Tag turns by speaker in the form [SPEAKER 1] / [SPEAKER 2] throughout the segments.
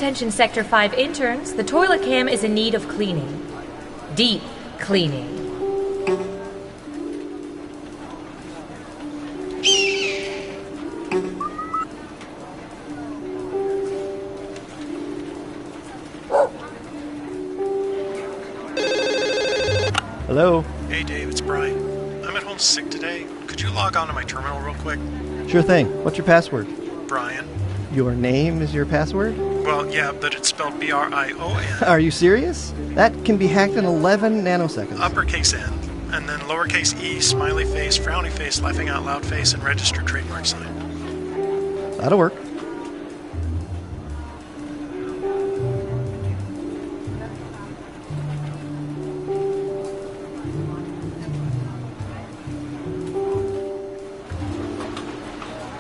[SPEAKER 1] Attention Sector 5 interns, the toilet cam is in need of cleaning. Deep cleaning.
[SPEAKER 2] Hello?
[SPEAKER 3] Hey Dave, it's Brian. I'm at home sick today. Could you log on to my terminal real quick?
[SPEAKER 2] Sure thing. What's your password?
[SPEAKER 3] Brian.
[SPEAKER 2] Your name is your password?
[SPEAKER 3] Well, yeah, but it's spelled B-R-I-O-N.
[SPEAKER 2] Are you serious? That can be hacked in 11 nanoseconds.
[SPEAKER 3] Uppercase N, and then lowercase e, smiley face, frowny face, laughing out loud face, and registered trademark sign.
[SPEAKER 2] That'll work.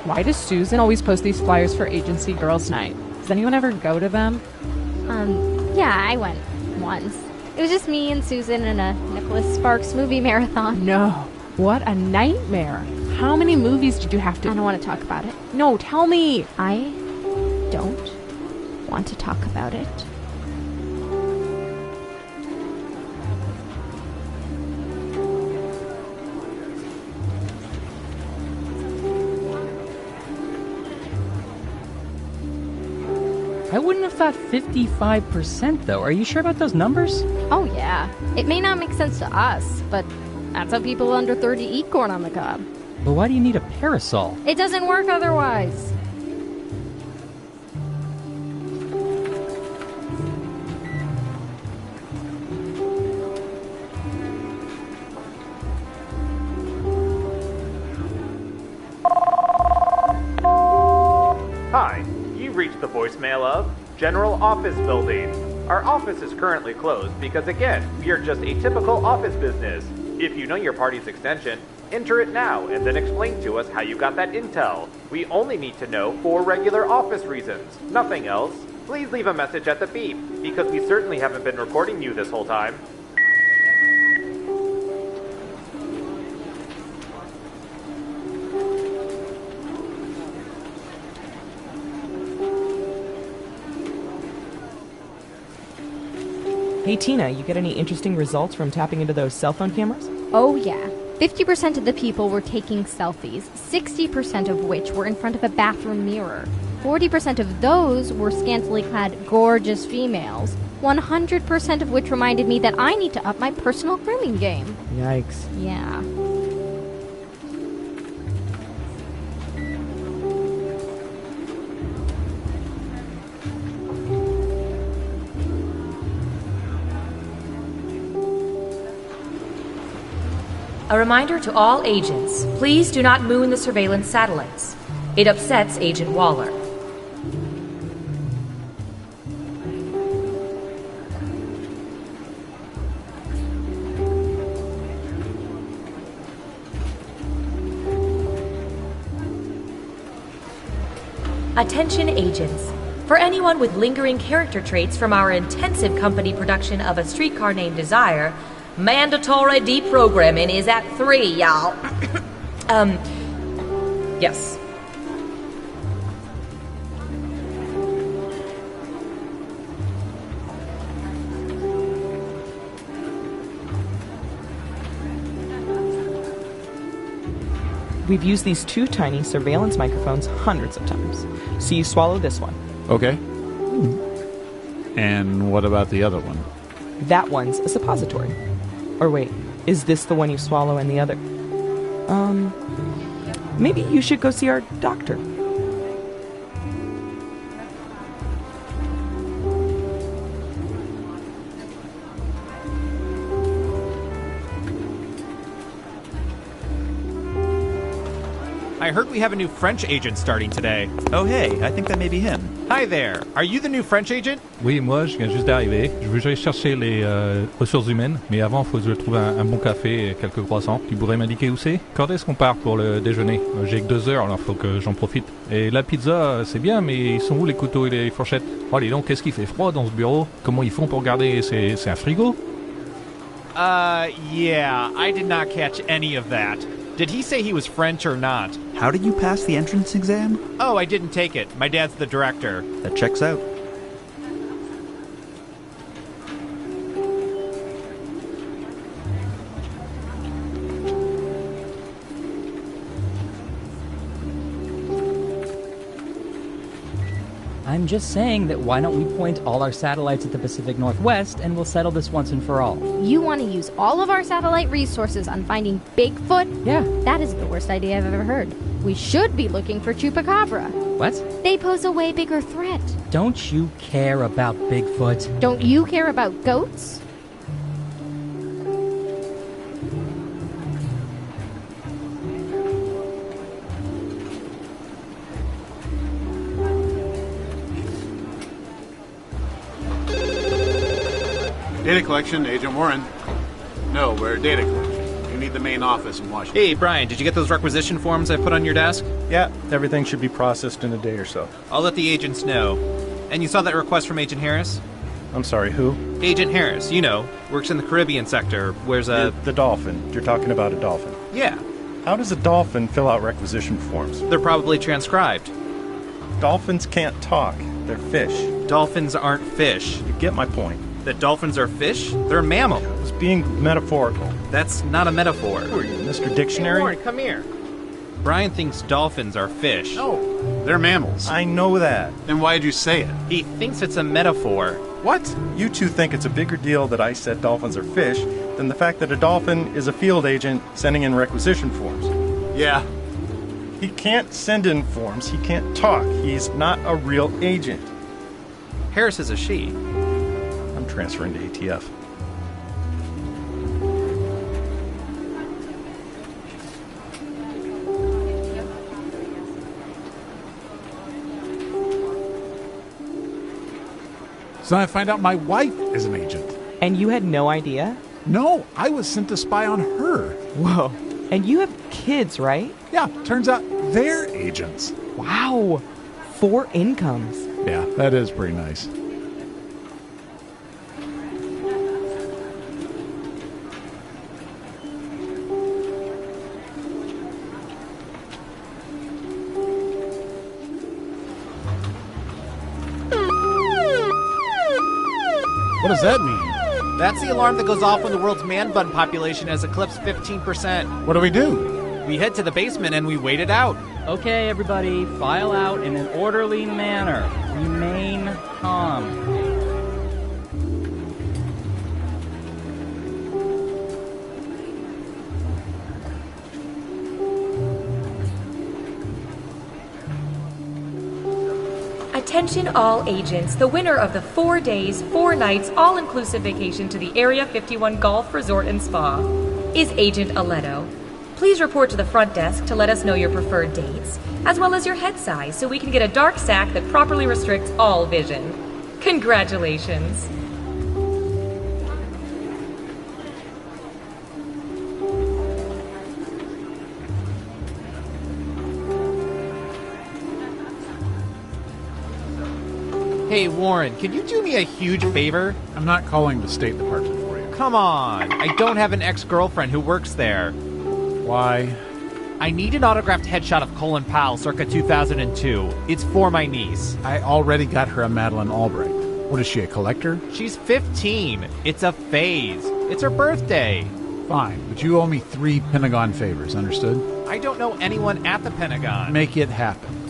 [SPEAKER 4] Why does Susan always post these flyers for Agency Girls Night? Does anyone ever go to them?
[SPEAKER 5] Yeah, I went once. It was just me and Susan in a Nicholas Sparks movie marathon.
[SPEAKER 4] No. What a nightmare. How many movies did you have to...
[SPEAKER 5] I don't want to talk about it.
[SPEAKER 4] No, tell me.
[SPEAKER 5] I don't want to talk about it.
[SPEAKER 6] I wouldn't have thought 55%, though. Are you sure about those numbers?
[SPEAKER 5] Oh, yeah. It may not make sense to us, but that's how people under 30 eat corn on the cob.
[SPEAKER 6] But why do you need a parasol?
[SPEAKER 5] It doesn't work otherwise.
[SPEAKER 7] Hi, you've reached the voicemail of General Office Building. Our office is currently closed because, again, we are just a typical office business. If you know your party's extension, enter it now and then explain to us how you got that intel. We only need to know for regular office reasons, nothing else. Please leave a message at the beep, because we certainly haven't been recording you this whole time.
[SPEAKER 8] Hey Tina, you get any interesting results from tapping into those cell phone cameras?
[SPEAKER 5] Oh, yeah. 50% of the people were taking selfies, 60% of which were in front of a bathroom mirror. 40% of those were scantily clad, gorgeous females. 100% of which reminded me that I need to up my personal grooming game.
[SPEAKER 8] Yikes.
[SPEAKER 5] Yeah.
[SPEAKER 1] A reminder to all agents, please do not moon the surveillance satellites. It upsets Agent Waller. Attention agents. For anyone with lingering character traits from our intensive company production of A Streetcar Named Desire, mandatory deprogramming is at 3, y'all. Yes.
[SPEAKER 8] We've used these two tiny surveillance microphones hundreds of times. So you swallow this one.
[SPEAKER 9] Okay. And what about the other one?
[SPEAKER 8] That one's a suppository. Or wait, is this the one you swallow and the other? Maybe you should go see our doctor.
[SPEAKER 10] I heard we have a new French agent starting today.
[SPEAKER 11] Oh hey, I think that may be him.
[SPEAKER 10] Hi there. Are you the new French agent?
[SPEAKER 12] Oui, moi, je viens juste d'arriver. Je voudrais chercher les ressources humaines, mais avant, il faut que je trouve un bon café et quelques croissants. Tu pourrais m'indiquer où c'est? Quand est-ce qu'on part pour le déjeuner? J'ai que 2 heures, alors il faut que j'en profite. Et la pizza, c'est bien, mais ils sont où les couteaux et les fourchettes? Oh, dis donc, qu'est-ce qu'il fait froid dans ce bureau? Comment ils font pour garder? C'est un frigo?
[SPEAKER 10] Yeah, I did not catch any of that. Did he say he was French or not?
[SPEAKER 11] How did you pass the entrance exam?
[SPEAKER 10] Oh, I didn't take it. My dad's the director.
[SPEAKER 11] That checks out.
[SPEAKER 6] I'm just saying that why don't we point all our satellites at the Pacific Northwest and we'll settle this once and for all.
[SPEAKER 5] You want to use all of our satellite resources on finding Bigfoot?
[SPEAKER 6] Yeah.
[SPEAKER 5] That is the worst idea I've ever heard. We should be looking for Chupacabra.
[SPEAKER 6] What?
[SPEAKER 5] They pose a way bigger threat.
[SPEAKER 6] Don't you care about Bigfoot?
[SPEAKER 5] Don't you care about goats?
[SPEAKER 9] Data collection, Agent Warren. No, we're data collection. You need the main office in Washington.
[SPEAKER 10] Hey, Brian, did you get those requisition forms I put on your desk?
[SPEAKER 13] Yeah, everything should be processed in a day or so.
[SPEAKER 10] I'll let the agents know. And you saw that request from Agent Harris?
[SPEAKER 13] I'm sorry, who?
[SPEAKER 10] Agent Harris, you know, works in the Caribbean sector, wears a...
[SPEAKER 13] The dolphin. You're talking about a dolphin.
[SPEAKER 10] Yeah.
[SPEAKER 13] How does a dolphin fill out requisition forms?
[SPEAKER 10] They're probably transcribed.
[SPEAKER 13] Dolphins can't talk. They're fish.
[SPEAKER 10] Dolphins aren't fish.
[SPEAKER 13] You get my point.
[SPEAKER 10] That dolphins are fish? They're a mammal.
[SPEAKER 13] I was being metaphorical.
[SPEAKER 10] That's not a metaphor.
[SPEAKER 13] Who are you, Mr. Dictionary?
[SPEAKER 10] Hey, Warren, come here. Brian thinks dolphins are fish.
[SPEAKER 9] No, they're mammals.
[SPEAKER 13] I know that.
[SPEAKER 9] Then why did you say it?
[SPEAKER 10] He thinks it's a metaphor.
[SPEAKER 9] What?
[SPEAKER 13] You two think it's a bigger deal that I said dolphins are fish than the fact that a dolphin is a field agent sending in requisition forms.
[SPEAKER 9] Yeah.
[SPEAKER 13] He can't send in forms. He can't talk. He's not a real agent.
[SPEAKER 10] Harris is a she.
[SPEAKER 13] I'm transferring to ATF.
[SPEAKER 14] So I find out my wife is an agent.
[SPEAKER 8] And you had no idea?
[SPEAKER 14] No, I was sent to spy on her.
[SPEAKER 8] Whoa. And you have kids, right?
[SPEAKER 14] Yeah, turns out they're agents.
[SPEAKER 8] Wow. 4 incomes.
[SPEAKER 14] Yeah, that is pretty nice. What does that mean?
[SPEAKER 10] That's the alarm that goes off when the world's man bun population has eclipsed 15%.
[SPEAKER 14] What do we do?
[SPEAKER 10] We head to the basement and we wait it out.
[SPEAKER 6] Okay, everybody, file out in an orderly manner. Remain calm.
[SPEAKER 1] Attention all agents, the winner of the 4 days, 4 nights, all-inclusive vacation to the Area 51 Golf Resort and Spa is Agent Aletto. Please report to the front desk to let us know your preferred dates, as well as your head size, so we can get a dark sack that properly restricts all vision. Congratulations.
[SPEAKER 10] Hey, Warren, can you do me a huge favor?
[SPEAKER 14] I'm not calling the State Department for you.
[SPEAKER 10] Come on. I don't have an ex-girlfriend who works there.
[SPEAKER 14] Why?
[SPEAKER 10] I need an autographed headshot of Colin Powell circa 2002. It's for my niece.
[SPEAKER 14] I already got her a Madeleine Albright. What is she, a collector?
[SPEAKER 10] She's 15. It's a phase. It's her birthday.
[SPEAKER 14] Fine, but you owe me 3 Pentagon favors, understood?
[SPEAKER 10] I don't know anyone at the Pentagon.
[SPEAKER 14] Make it happen.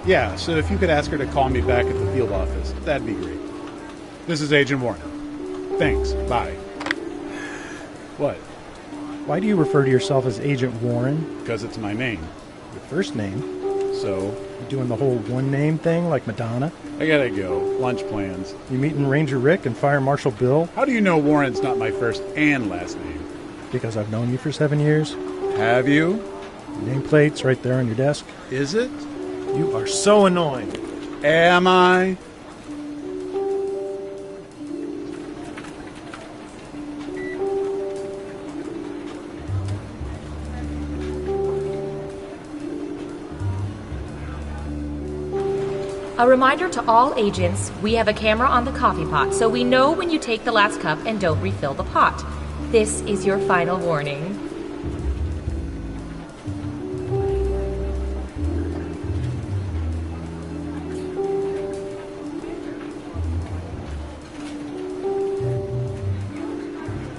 [SPEAKER 14] Yeah, so if you could ask her to call me back at the field office, that'd be great. This is Agent Warner. Thanks. Bye. What?
[SPEAKER 13] Why do you refer to yourself as Agent Warren?
[SPEAKER 14] Because it's my name.
[SPEAKER 13] Your first name?
[SPEAKER 14] So?
[SPEAKER 13] You doing the whole one-name thing like Madonna?
[SPEAKER 14] I gotta go. Lunch plans.
[SPEAKER 13] You meeting Ranger Rick and Fire Marshal Bill?
[SPEAKER 14] How do you know Warren's not my first and last name?
[SPEAKER 13] Because I've known you for 7 years.
[SPEAKER 14] Have you?
[SPEAKER 13] Nameplate's right there on your desk.
[SPEAKER 14] Is it?
[SPEAKER 13] You are so annoying.
[SPEAKER 14] Am I?
[SPEAKER 1] A reminder to all agents, we have a camera on the coffee pot, so we know when you take the last cup and don't refill the pot. This is your final warning.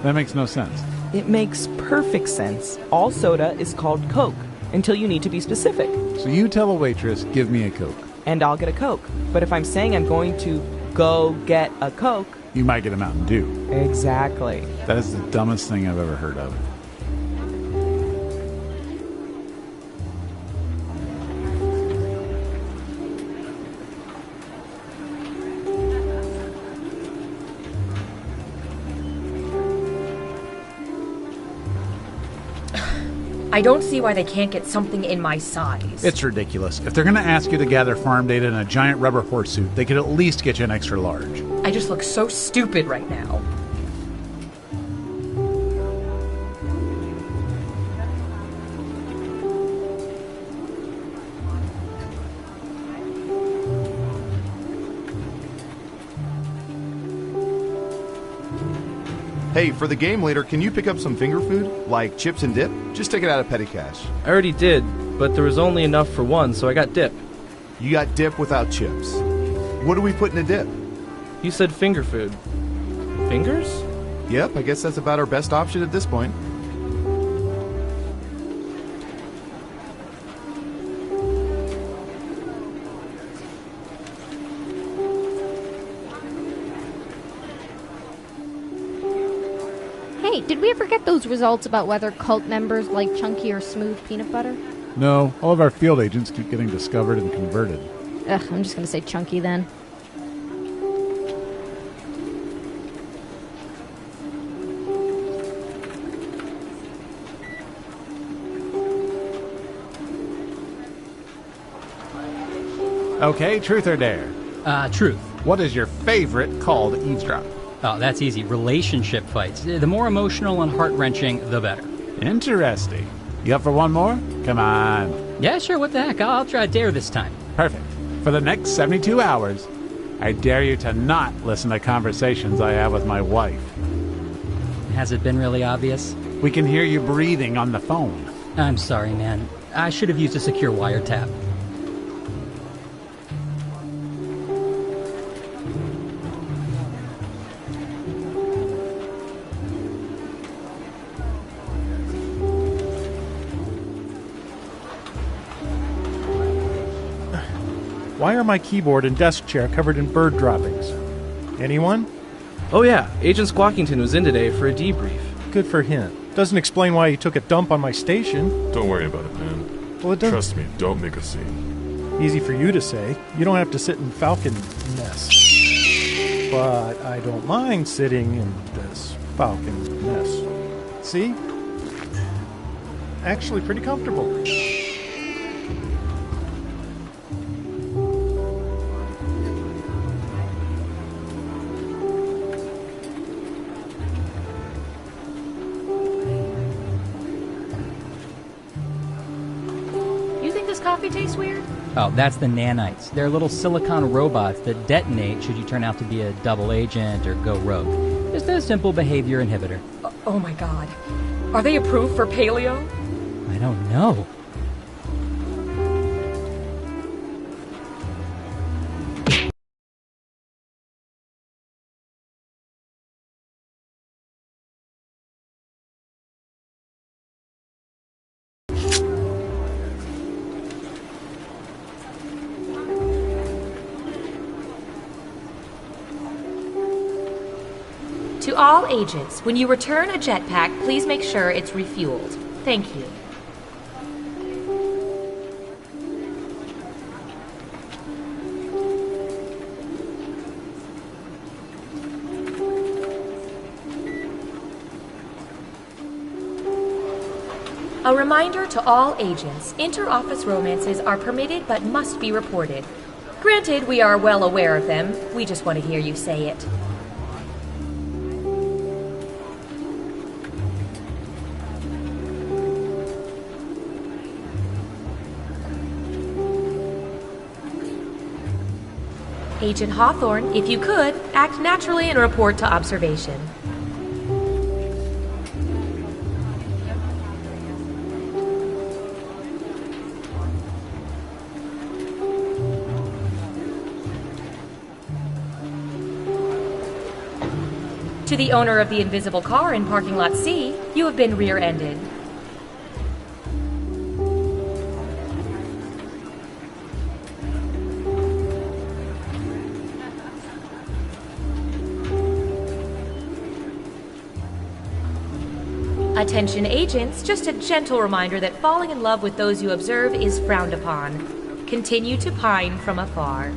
[SPEAKER 14] That makes no sense.
[SPEAKER 8] It makes perfect sense. All soda is called Coke until you need to be specific.
[SPEAKER 14] So you tell a waitress, give me a Coke.
[SPEAKER 8] And I'll get a Coke. But if I'm saying I'm going to go get a Coke,
[SPEAKER 14] you might get a Mountain Dew.
[SPEAKER 8] Exactly.
[SPEAKER 14] That is the dumbest thing I've ever heard of.
[SPEAKER 1] I don't see why they can't get something in my size.
[SPEAKER 14] It's ridiculous. If they're going to ask you to gather farm data in a giant rubber horse suit, they could at least get you an extra large.
[SPEAKER 1] I just look so stupid right now.
[SPEAKER 15] Hey, for the game later, can you pick up some finger food? Like chips and dip? Just take it out of petty cash.
[SPEAKER 2] I already did, but there was only enough for one, so I got dip.
[SPEAKER 15] You got dip without chips. What do we put in a dip?
[SPEAKER 2] You said finger food. Fingers?
[SPEAKER 15] Yep, I guess that's about our best option at this point.
[SPEAKER 5] Hey, did we ever get those results about whether cult members like chunky or smooth peanut butter?
[SPEAKER 14] No, all of our field agents keep getting discovered and converted.
[SPEAKER 5] Ugh, I'm just gonna say chunky then.
[SPEAKER 14] Okay, truth or dare?
[SPEAKER 6] Truth.
[SPEAKER 14] What is your favorite call to eavesdrop?
[SPEAKER 6] Oh, that's easy. Relationship fights. The more emotional and heart-wrenching, the better.
[SPEAKER 14] Interesting. You up for one more? Come on.
[SPEAKER 6] Yeah, sure, what the heck. I'll try dare this time.
[SPEAKER 14] Perfect. For the next 72 hours, I dare you to not listen to conversations I have with my wife.
[SPEAKER 6] Has it been really obvious?
[SPEAKER 14] We can hear you breathing on the phone.
[SPEAKER 6] I'm sorry, man. I should have used a secure wiretap.
[SPEAKER 13] Why are my keyboard and desk chair covered in bird droppings? Anyone?
[SPEAKER 2] Oh yeah, Agent Squawkington was in today for a debrief.
[SPEAKER 13] Good for him. Doesn't explain why he took a dump on my station.
[SPEAKER 16] Don't worry about it, man.
[SPEAKER 13] Well, it doesn't.
[SPEAKER 16] Trust me, don't make a scene.
[SPEAKER 13] Easy for you to say. You don't have to sit in Falcon mess. But I don't mind sitting in this Falcon mess. See? Actually pretty comfortable.
[SPEAKER 1] Coffee tastes weird?
[SPEAKER 6] Oh, that's the nanites. They're little silicon robots that detonate should you turn out to be a double agent or go rogue. Just a simple behavior inhibitor.
[SPEAKER 1] Oh my god. Are they approved for paleo?
[SPEAKER 6] I don't know.
[SPEAKER 1] To all agents, when you return a jetpack, please make sure it's refueled. Thank you. A reminder to all agents, inter-office romances are permitted but must be reported. Granted, we are well aware of them. We just want to hear you say it. Agent Hawthorne, if you could, act naturally and report to observation. To the owner of the invisible car in parking lot C, you have been rear-ended. Attention agents, just a gentle reminder that falling in love with those you observe is frowned upon. Continue to pine from afar.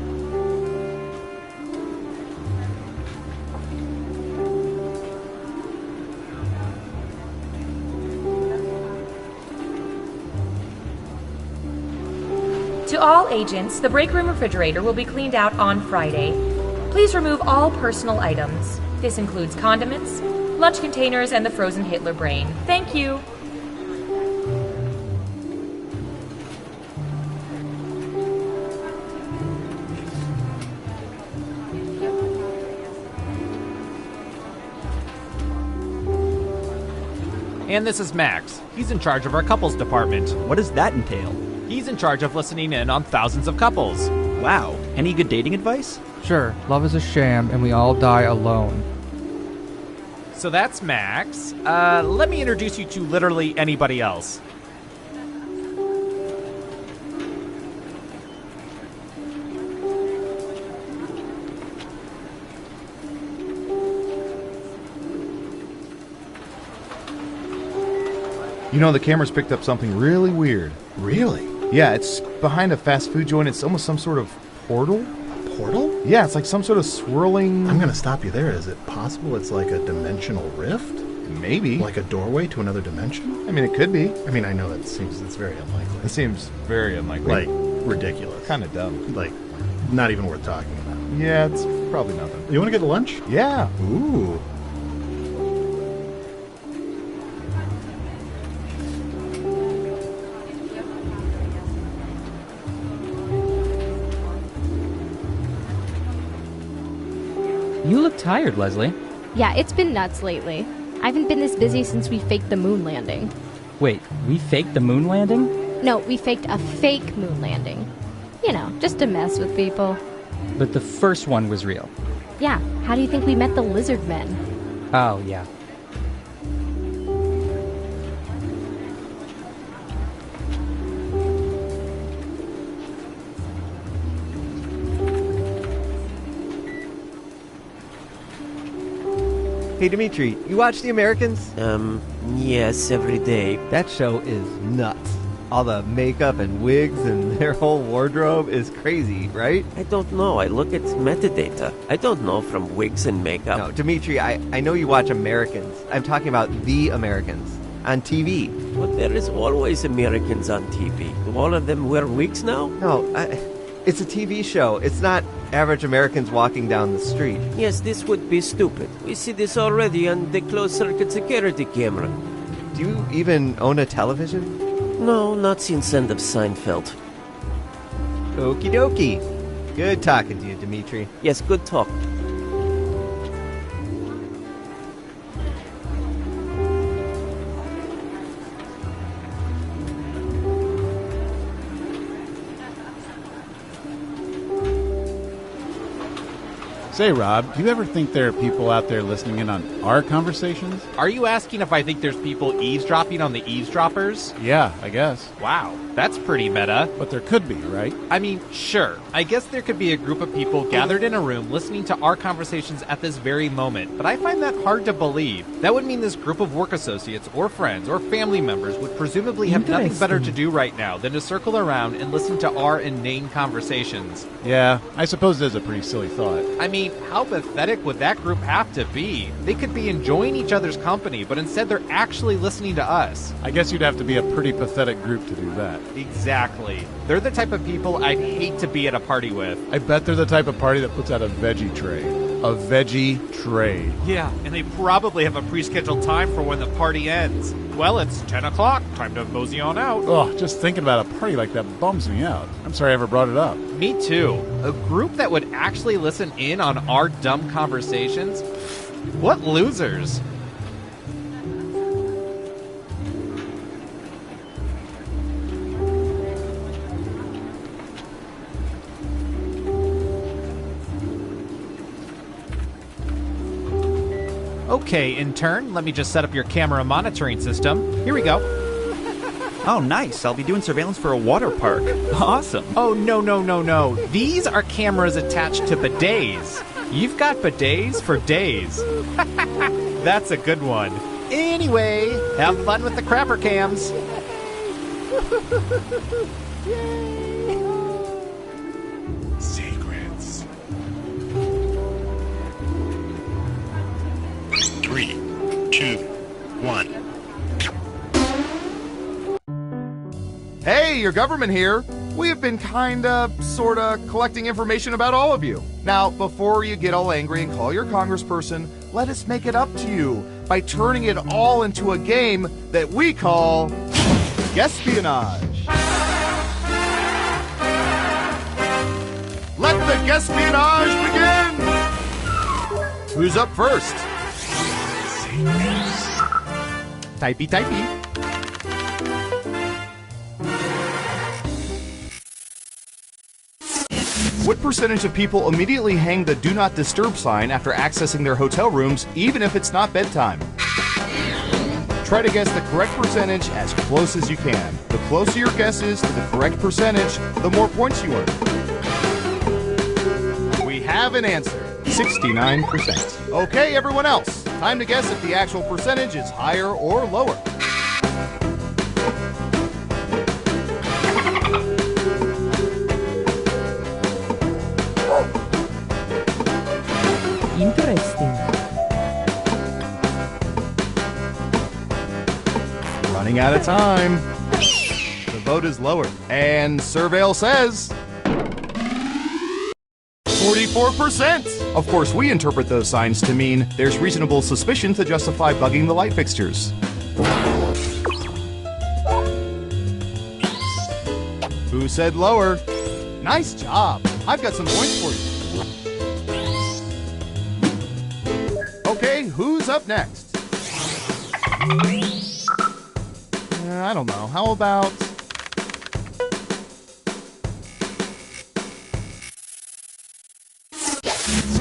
[SPEAKER 1] To all agents, the break room refrigerator will be cleaned out on Friday. Please remove all personal items. This includes condiments, lunch containers, and the frozen Hitler brain. Thank you.
[SPEAKER 10] And this is Max. He's in charge of our couples department.
[SPEAKER 11] What does that entail?
[SPEAKER 10] He's in charge of listening in on thousands of couples.
[SPEAKER 11] Wow. Any good dating advice?
[SPEAKER 17] Sure, love is a sham and we all die alone.
[SPEAKER 10] So that's Max. Let me introduce you to literally anybody else.
[SPEAKER 15] You know, the camera's picked up something really weird.
[SPEAKER 18] Really?
[SPEAKER 15] Yeah, it's behind a fast food joint. It's almost some sort of portal.
[SPEAKER 18] A portal?
[SPEAKER 15] Yeah, it's like some sort of swirling...
[SPEAKER 18] I'm gonna stop you there. Is it possible it's like a dimensional rift?
[SPEAKER 15] Maybe.
[SPEAKER 18] Like a doorway to another dimension?
[SPEAKER 15] I mean, it could be.
[SPEAKER 18] I mean, I know it's very unlikely.
[SPEAKER 15] It seems very unlikely.
[SPEAKER 18] Like, ridiculous.
[SPEAKER 15] Kind of dumb.
[SPEAKER 18] Like, not even worth talking about.
[SPEAKER 15] Yeah, it's probably nothing.
[SPEAKER 18] You want to get lunch?
[SPEAKER 15] Yeah.
[SPEAKER 18] Ooh.
[SPEAKER 6] You look tired, Leslie.
[SPEAKER 5] Yeah, it's been nuts lately. I haven't been this busy since we faked the moon landing.
[SPEAKER 6] Wait, we faked the moon landing?
[SPEAKER 5] No, we faked a fake moon landing. You know, just to mess with people.
[SPEAKER 6] But the first one was real.
[SPEAKER 5] Yeah, how do you think we met the lizard men?
[SPEAKER 6] Oh, yeah.
[SPEAKER 2] Hey, Dimitri, you watch The Americans?
[SPEAKER 19] Yes, every day.
[SPEAKER 2] That show is nuts. All the makeup and wigs and their whole wardrobe is crazy, right?
[SPEAKER 19] I don't know. I look at metadata. I don't know from wigs and makeup.
[SPEAKER 2] No, Dimitri, I know you watch Americans. I'm talking about The Americans on TV.
[SPEAKER 19] But there is always Americans on TV. Do all of them wear wigs now?
[SPEAKER 2] No, it's a TV show. It's not average Americans walking down the street.
[SPEAKER 19] Yes, this would be stupid. We see this already on the closed-circuit security camera.
[SPEAKER 2] Do you even own a television?
[SPEAKER 19] No, not since end of Seinfeld.
[SPEAKER 2] Okie dokie. Good talking to you, Dimitri.
[SPEAKER 19] Yes, good talk.
[SPEAKER 14] Say, Rob, do you ever think there are people out there listening in on our conversations?
[SPEAKER 10] Are you asking if I think there's people eavesdropping on the eavesdroppers?
[SPEAKER 14] Yeah, I guess.
[SPEAKER 10] Wow, that's pretty meta.
[SPEAKER 14] But there could be, right?
[SPEAKER 10] I mean, sure. I guess there could be a group of people gathered in a room listening to our conversations at this very moment, but I find that hard to believe. That would mean this group of work associates or friends or family members would presumably have nothing better to do right now than to circle around and listen to our inane conversations.
[SPEAKER 14] Yeah, I suppose it is a pretty silly thought.
[SPEAKER 10] I mean, how pathetic would that group have to be? They could be enjoying each other's company, but instead they're actually listening to us.
[SPEAKER 14] I guess you'd have to be a pretty pathetic group to do that.
[SPEAKER 10] Exactly. They're the type of people I'd hate to be at a party with.
[SPEAKER 14] I bet they're the type of party that puts out a veggie tray. A veggie tray.
[SPEAKER 10] Yeah, and they probably have a pre-scheduled time for when the party ends. Well, it's 10 o'clock. Time to mosey on out.
[SPEAKER 14] Oh, just thinking about a party like that bums me out. I'm sorry I ever brought it up.
[SPEAKER 10] Me too. A group that would actually listen in on our dumb conversations? What losers. Okay, intern, let me just set up your camera monitoring system. Here we go.
[SPEAKER 11] Oh, nice. I'll be doing surveillance for a water park. Awesome.
[SPEAKER 10] Oh, no. These are cameras attached to bidets. You've got bidets for days. That's a good one. Anyway, have fun with the crapper cams.
[SPEAKER 16] Secrets. 3, 2, 1.
[SPEAKER 15] Hey, your government here. We have been sorta collecting information about all of you. Now, before you get all angry and call your congressperson, let us make it up to you by turning it all into a game that we call Guespionage. Let the Guespionage begin! Who's up first? Typey. What percentage of people immediately hang the Do Not Disturb sign after accessing their hotel rooms, even if it's not bedtime? Try to guess the correct percentage as close as you can. The closer your guess is to the correct percentage, the more points you earn. We have an answer, 69%. Okay, everyone else, time to guess if the actual percentage is higher or lower.
[SPEAKER 8] Interesting.
[SPEAKER 15] Running out of time. The vote is lower. And Surveil says 44%. Of course, we interpret those signs to mean there's reasonable suspicion to justify bugging the light fixtures. Who said lower? Nice job. I've got some points for you. Okay, who's up next? I don't know. How about...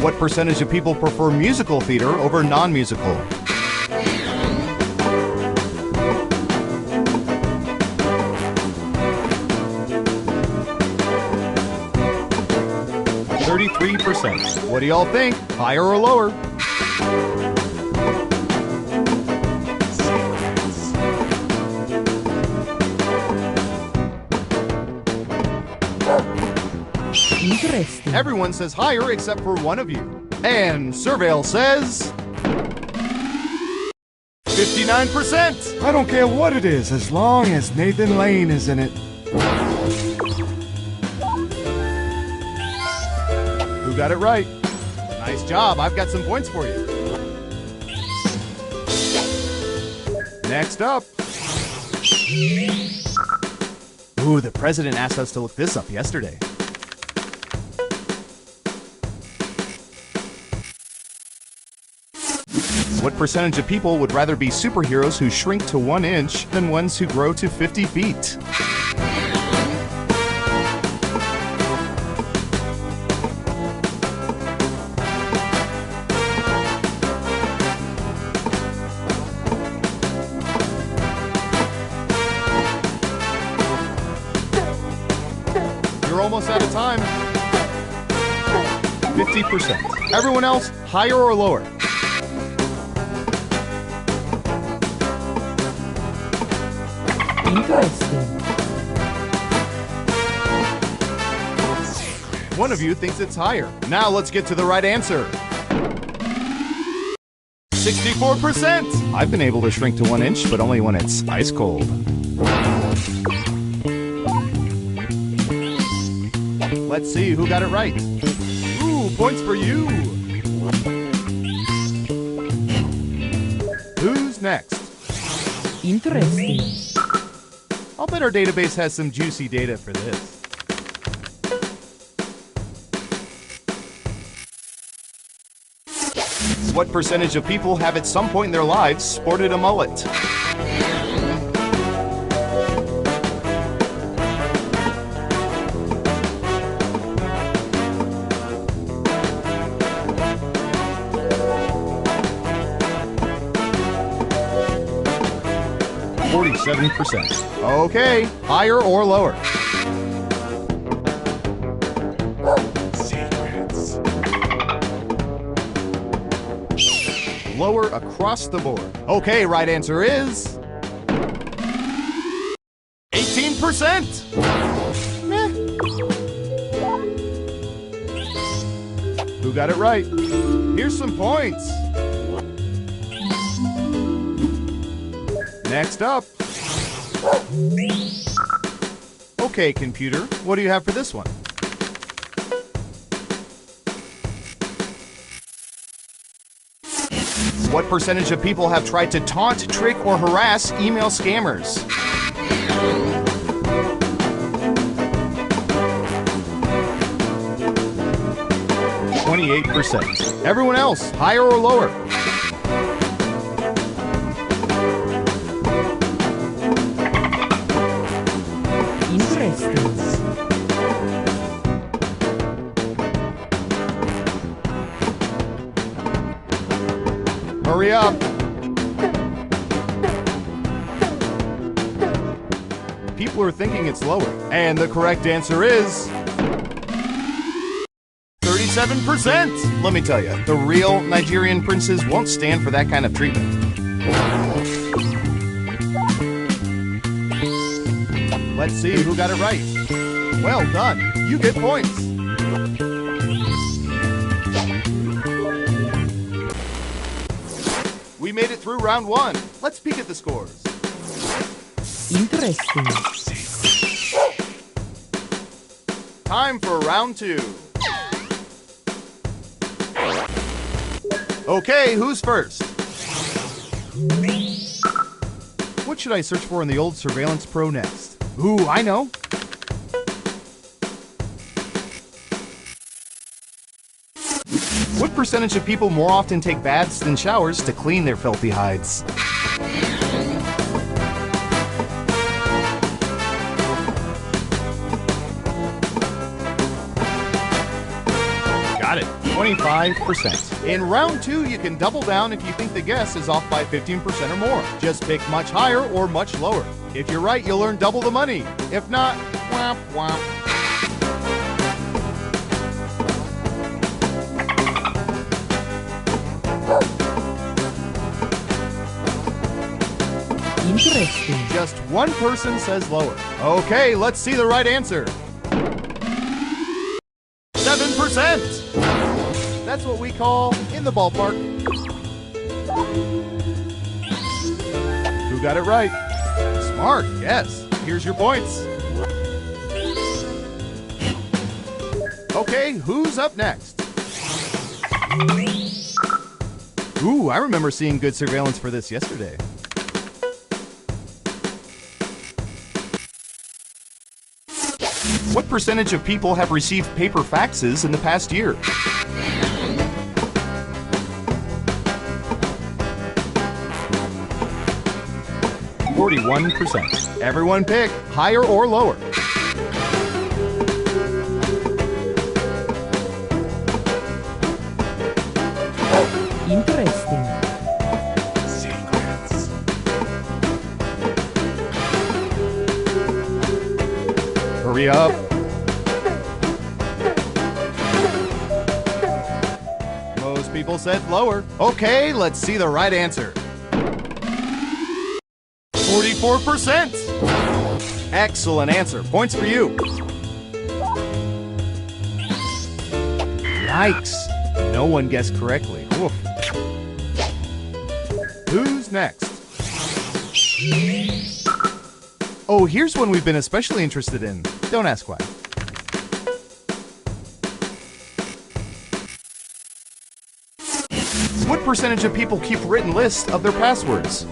[SPEAKER 15] What percentage of people prefer musical theater over non-musical? %. What do y'all think? Higher or lower?
[SPEAKER 8] Interesting.
[SPEAKER 15] Everyone says higher except for one of you. And Surveil says 59%.
[SPEAKER 20] I don't care what it is, as long as Nathan Lane is in it.
[SPEAKER 15] Who got it right? Nice job. I've got some points for you. Next up. Ooh, the president asked us to look this up yesterday. What percentage of people would rather be superheroes who shrink to 1 inch than ones who grow to 50 feet? You're almost out of time. 50%. Everyone else, higher or lower?
[SPEAKER 8] Interesting.
[SPEAKER 15] One of you thinks it's higher. Now let's get to the right answer. 64%! I've been able to shrink to 1 inch, but only when it's ice cold. Let's see who got it right. Ooh, points for you! Who's next?
[SPEAKER 8] Interesting.
[SPEAKER 15] I'll bet our database has some juicy data for this. What percentage of people have at some point in their lives sported a mullet? 47%. Okay, higher or lower? Secrets. Lower across the board. Okay, right answer is 18%. Who got it right? Here's some points. Next up. Okay, computer, what do you have for this one? What percentage of people have tried to taunt, trick, or harass email scammers? %. Everyone else, higher or lower?
[SPEAKER 8] Interesting.
[SPEAKER 15] Hurry up. People are thinking it's lower. And the correct answer is 37%. Let me tell you, the real Nigerian princes won't stand for that kind of treatment. Let's see who got it right. Well done. You get points. We made it through round 1. Let's peek at the scores.
[SPEAKER 8] Interesting.
[SPEAKER 15] Time for round 2. Okay, who's first? What should I search for in the old Surveillance Pro next? Ooh, I know. What percentage of people more often take baths than showers to clean their filthy hides? Got it. 25%. In round 2, you can double down if you think the guess is off by 15% or more. Just pick much higher or much lower. If you're right, you'll earn double the money. If not, womp womp.
[SPEAKER 8] Interesting.
[SPEAKER 15] Just one person says lower. Okay, let's see the right answer. 7%. That's what we call in the ballpark. Who got it right? Smart, yes. Here's your points. Okay, who's up next? Ooh, I remember seeing good surveillance for this yesterday. What percentage of people have received paper faxes in the past year? %. Everyone pick higher or lower.
[SPEAKER 8] Interesting.
[SPEAKER 15] Secrets. Hurry up. Most people said lower. Okay, let's see the right answer. 44%. Excellent answer. Points for you. Yikes. No one guessed correctly. Oof. Who's next? Oh, here's one we've been especially interested in. Don't ask why. What percentage of people keep written lists of their passwords?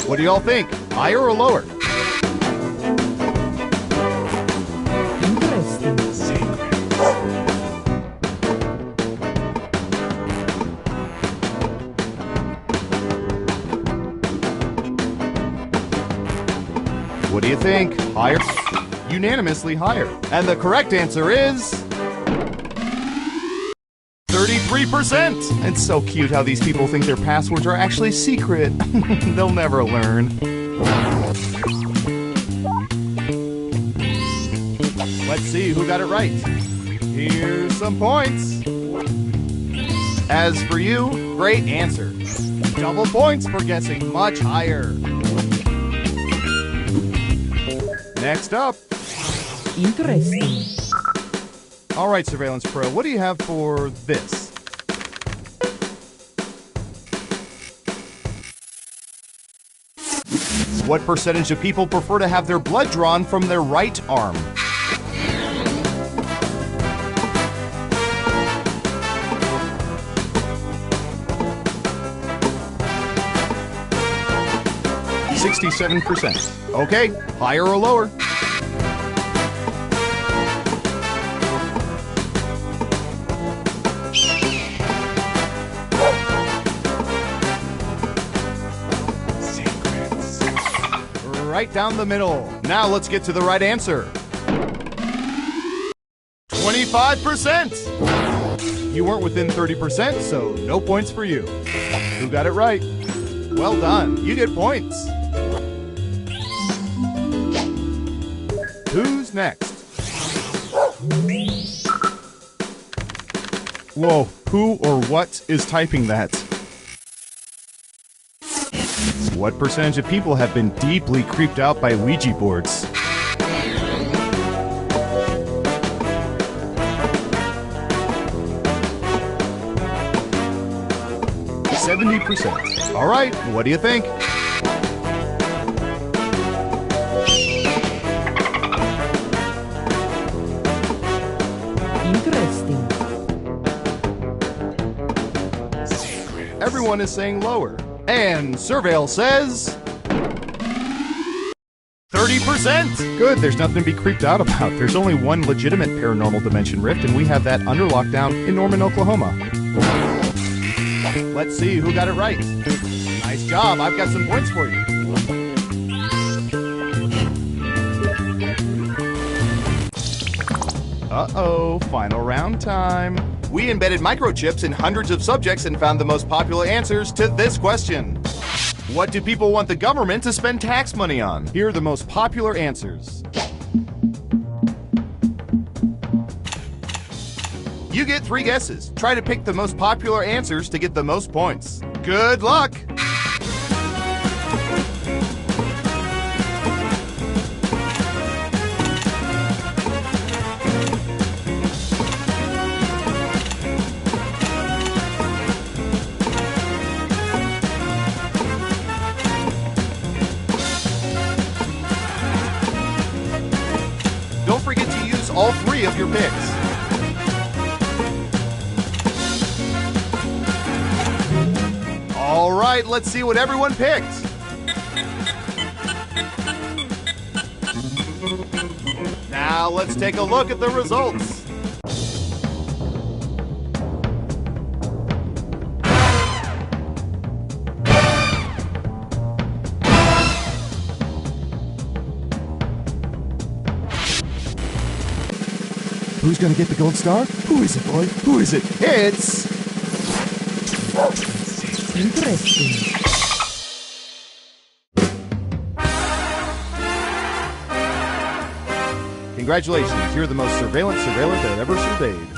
[SPEAKER 15] What do y'all think? Higher or lower?
[SPEAKER 8] Interesting.
[SPEAKER 15] What do you think? Higher? unanimously higher. And the correct answer is 33%. It's so cute how these people think their passwords are actually secret. They'll never learn. Let's see who got it right. Here's some points. As for you, great answer. Double points for guessing much higher. Next up.
[SPEAKER 4] Interesting.
[SPEAKER 15] All right, Surveillance Pro, what do you have for this? What percentage of people prefer to have their blood drawn from their right arm? %. Okay, higher or lower? Right down the middle. Now let's get to the right answer. 25%! You weren't within 30%, so no points for you. Who got it right? Well done. You get points. Who's next? Whoa, who or what is typing that? What percentage of people have been deeply creeped out by Ouija boards? %. All right, what do you think?
[SPEAKER 4] Interesting.
[SPEAKER 15] Everyone is saying lower. And Surveil says 30%! Good, there's nothing to be creeped out about. There's only one legitimate paranormal dimension rift, and we have that under lockdown in Norman, Oklahoma. Let's see who got it right. Nice job, I've got some points for you. Uh-oh, final round time. We embedded microchips in hundreds of subjects and found the most popular answers to this question. What do people want the government to spend tax money on? Here are the most popular answers. You get 3 guesses. Try to pick the most popular answers to get the most points. Good luck! Don't forget to use all 3 of your picks. All right, let's see what everyone picked. Now let's take a look at the results.
[SPEAKER 20] Who's gonna get the gold star? Who is it, boy? Who is it?
[SPEAKER 15] It's...
[SPEAKER 4] Interesting.
[SPEAKER 15] Congratulations, you're the most surveillance surveillance I've ever surveyed.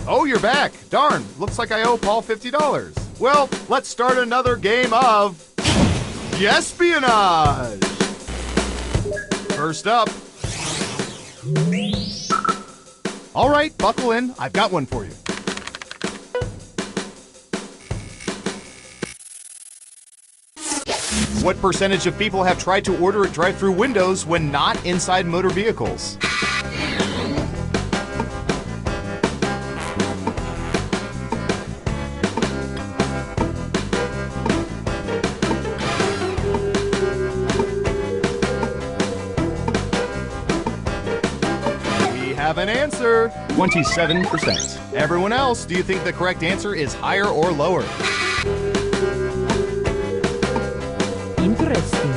[SPEAKER 15] Oh, you're back. Darn, looks like I owe Paul $50. Well, let's start another game of Espionage. First up. All right, buckle in. I've got one for you. What percentage of people have tried to order at drive-thru windows when not inside motor vehicles? have an answer.
[SPEAKER 21] 27%.
[SPEAKER 15] Everyone else, do you think the correct answer is higher or lower?
[SPEAKER 4] Interesting.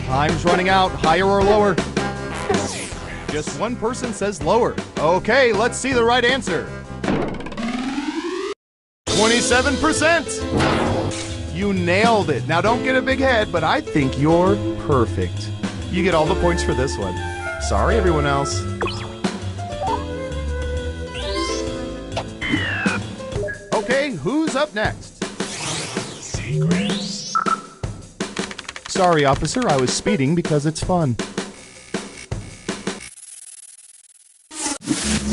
[SPEAKER 15] Time's running out. Higher or lower? Just one person says lower. Okay, let's see the right answer. 27%! You nailed it. Now don't get a big head, but I think you're perfect. You get all the points for this one. Sorry, everyone else. Okay, who's up next?
[SPEAKER 16] Secrets.
[SPEAKER 15] Sorry, officer, I was speeding because it's fun.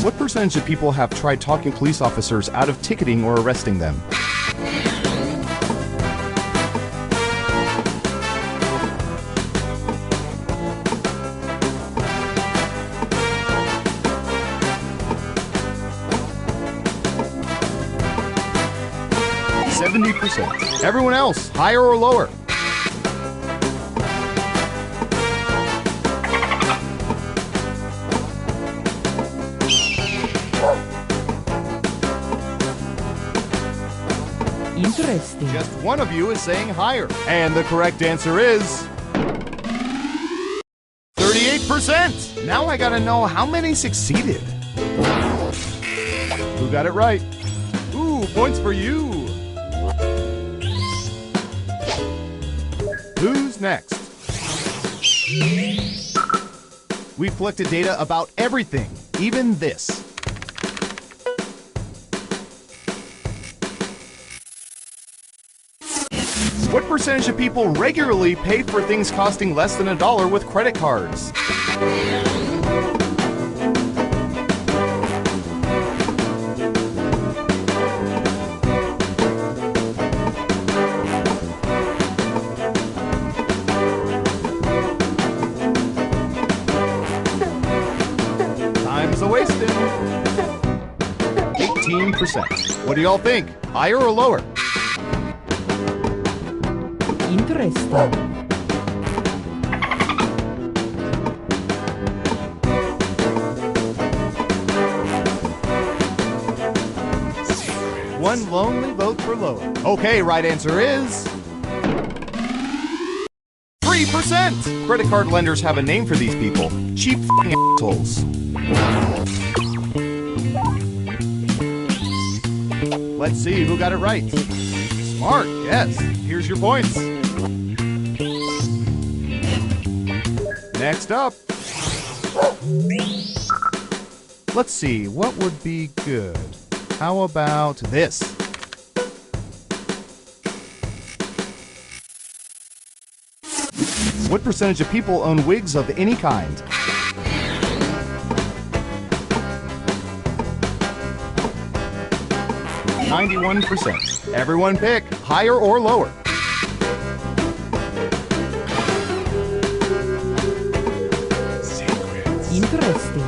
[SPEAKER 15] What percentage of people have tried talking police officers out of ticketing or arresting them? %. Everyone else, higher or lower?
[SPEAKER 4] Interesting.
[SPEAKER 15] Just one of you is saying higher. And the correct answer is 38%. Now I gotta know how many succeeded. Who got it right? Ooh, points for you. Who's next? We've collected data about everything, even this. What percentage of people regularly pay for things costing less than $1 with credit cards? Time's a-wasting. 18%. What do y'all think? Higher or lower?
[SPEAKER 4] Interesting.
[SPEAKER 15] One lonely vote for lower. Okay, right answer is 3%. Credit card lenders have a name for these people. Cheap f***ing assholes. Let's see who got it right. Smart, yes. Here's your points. Next up. Let's see, what would be good? How about this? What percentage of people own wigs of any kind? %. Everyone pick higher or lower.
[SPEAKER 4] Interesting.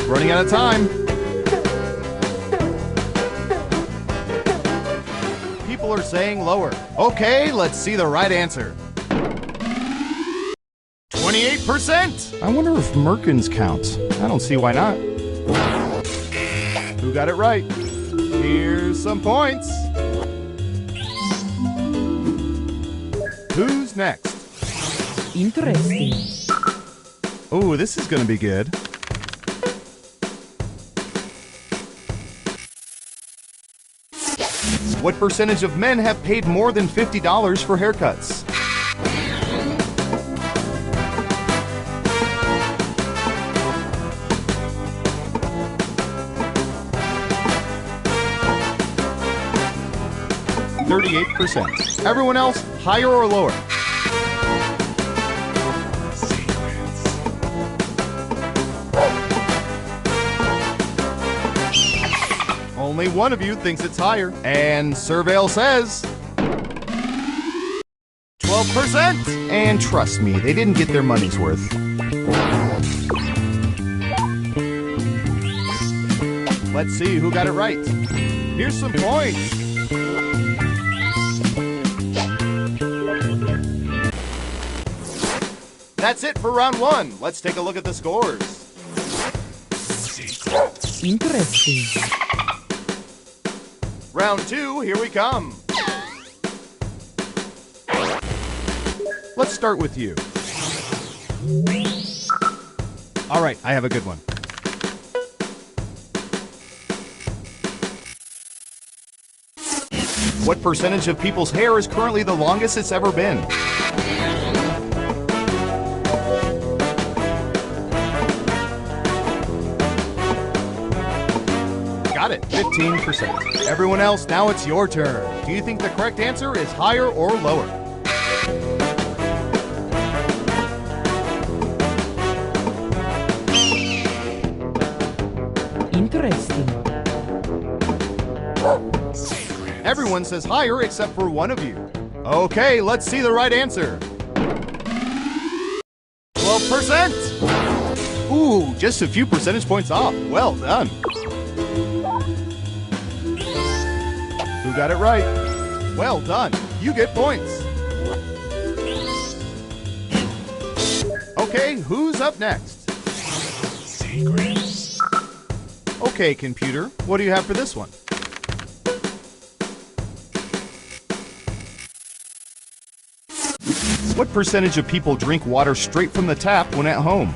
[SPEAKER 15] Running out of time. People are saying lower. Okay, let's see the right answer. 28%. I wonder if Merkins counts. I don't see why not. Who got it right? Here's some points. Who's next?
[SPEAKER 4] Interesting.
[SPEAKER 15] Ooh, this is gonna be good. What percentage of men have paid more than $50 for haircuts? %. Everyone else, higher or lower? Only one of you thinks it's higher. And Surveil says 12%. And trust me, they didn't get their money's worth. Let's see who got it right. Here's some points. That's it for round one. Let's take a look at the scores.
[SPEAKER 8] Interesting.
[SPEAKER 15] Round two, here we come. Let's start with you. All right, I have a good one. What percentage of people's hair is currently the longest it's ever been? Got it, 15%. Everyone else, now it's your turn. Do you think the correct answer is higher or lower?
[SPEAKER 8] Interesting.
[SPEAKER 15] Everyone says higher except for one of you. Okay, let's see the right answer. 12%! Ooh, just a few percentage points off. Well done. Who got it right? Well done. You get points. Okay, who's up next? Secrets. Okay, computer, what do you have for this one? What percentage of people drink water straight from the tap when at home?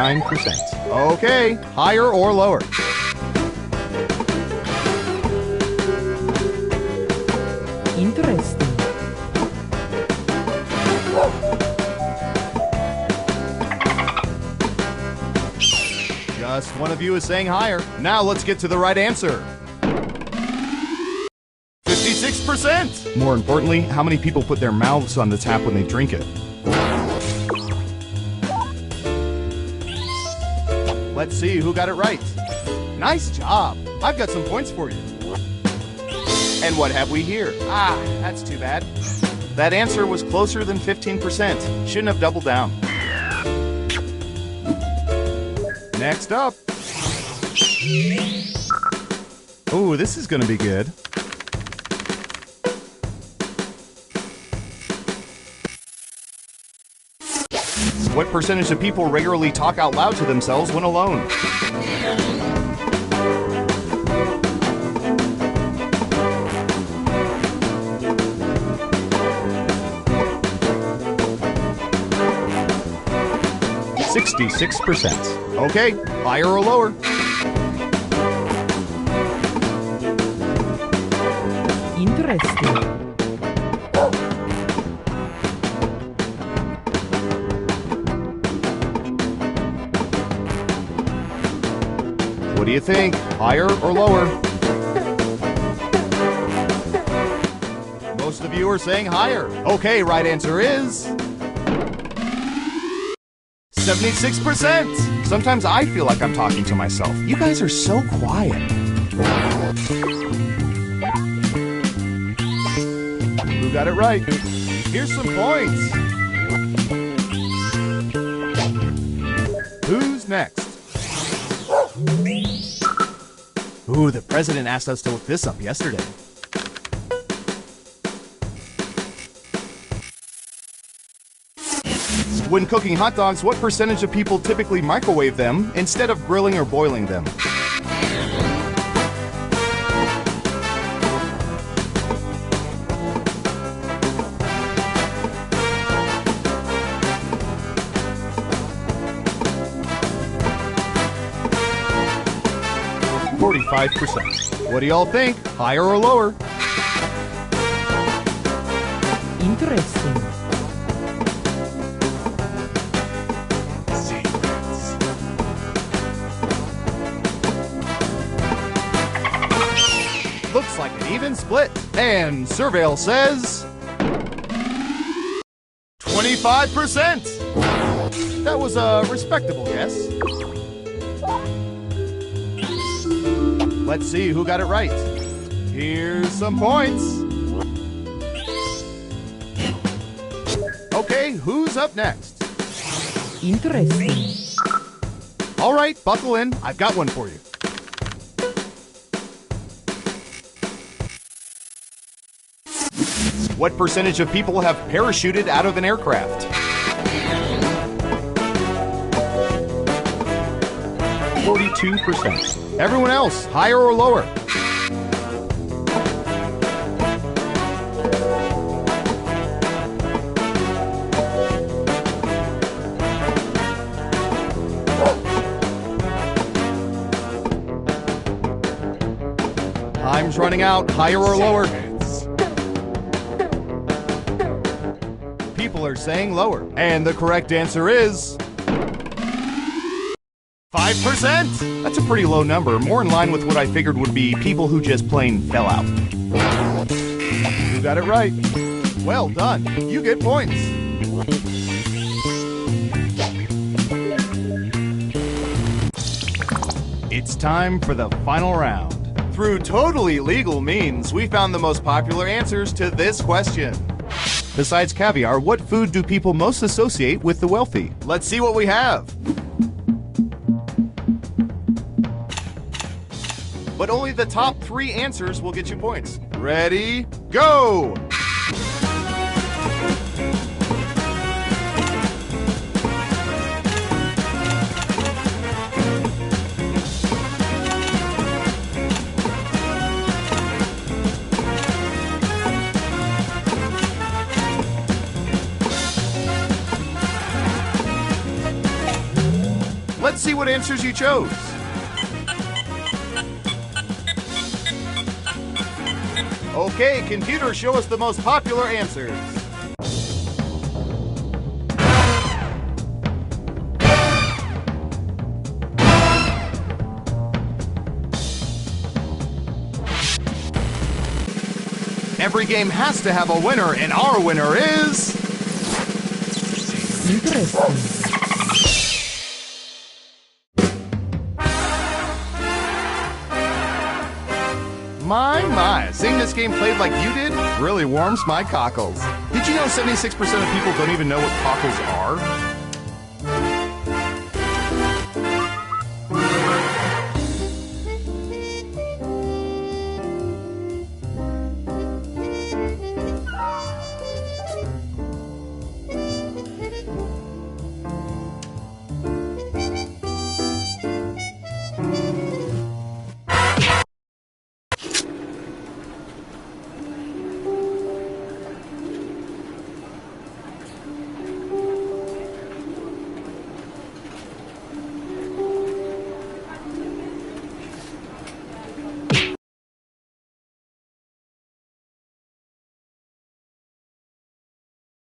[SPEAKER 15] %. Okay, higher or lower?
[SPEAKER 8] Interesting.
[SPEAKER 15] Just one of you is saying higher. Now let's get to the right answer. 56%! More importantly, how many people put their mouths on the tap when they drink it? Let's see who got it right. Nice job. I've got some points for you. And what have we here? Ah, that's too bad. That answer was closer than 15%. Shouldn't have doubled down. Next up. Ooh, this is going to be good. What percentage of people regularly talk out loud to themselves when alone? %. Okay, higher or lower?
[SPEAKER 8] Interesting.
[SPEAKER 15] What do you think? Higher or lower? Most of you are saying higher. Okay, right answer is 76%. Sometimes I feel like I'm talking to myself. You guys are so quiet. Who got it right? Here's some points. Who's next? Ooh, the president asked us to look this up yesterday. When cooking hot dogs, what percentage of people typically microwave them instead of grilling or boiling them? %. What do y'all think? Higher or lower?
[SPEAKER 8] Interesting. Looks like an even split. And Surveil says 21%.
[SPEAKER 15] 75%. That was a respectable guess. Let's see who got it right. Here's some points. Okay, who's up next?
[SPEAKER 4] Interesting.
[SPEAKER 15] All right, buckle in. I've got one for you. What percentage of people have parachuted out of an aircraft? 42%. Everyone else, higher or lower? Time's running out, higher or lower? People are saying lower. And the correct answer is 5%. That's a pretty low number, more in line with what I figured would be people who just plain fell out. You got it right. Well done. You get points. It's time for the final round. Through totally legal means, we found the most popular answers to this question. Besides caviar, what food do people most associate with the wealthy? Let's see what we have. But only the top 3 answers will get you points. Ready, go! Let's see what answers you chose. Okay, computer, show us the most popular answers. Every game has to have a winner, and our winner is...
[SPEAKER 4] Interesting.
[SPEAKER 15] My, seeing this game played like you did really warms my cockles. Did you know 76% of people don't even know what cockles are?